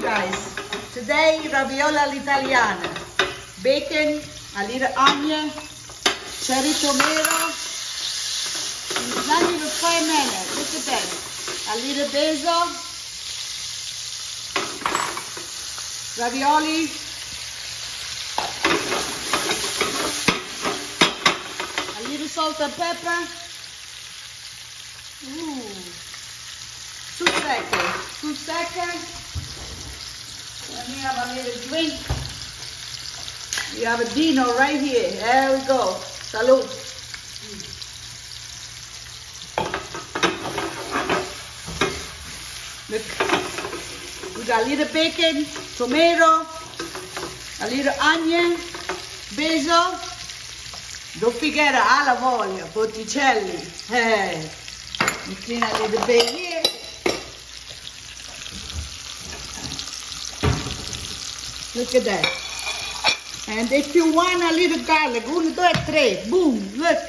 guys. Today, ravioli all'italiana. Bacon, a little onion, cherry tomato. It's not even 5 minutes. Look at that. A little basil. Ravioli. A little salt and pepper. Ooh. 2 seconds. 2 seconds. Let me have a little drink. We have a Dino right here. There we go. Salud. Look. We got a little bacon, tomato, a little onion, basil. Don't forget olive oil, botticelli. Hey. We clean a little bit here. Look at that. And if you want a little garlic, 1, 2, 3, boom, look.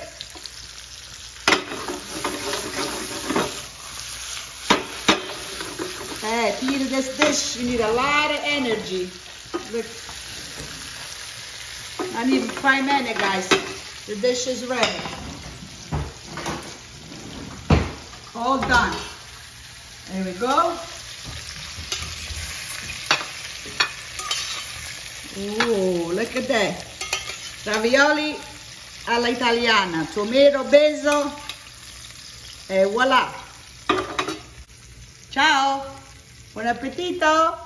Hey, to eat this dish, you need a lot of energy. Look. Not even 5 minutes, guys. The dish is ready. All done. There we go. Oh, look at that. Ravioli alla italiana. Tomato, basil. E voilà. Ciao. Buon appetito.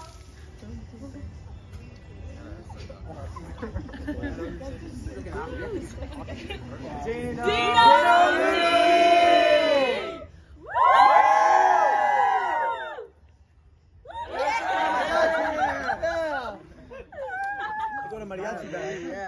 Mariachi band. Yeah.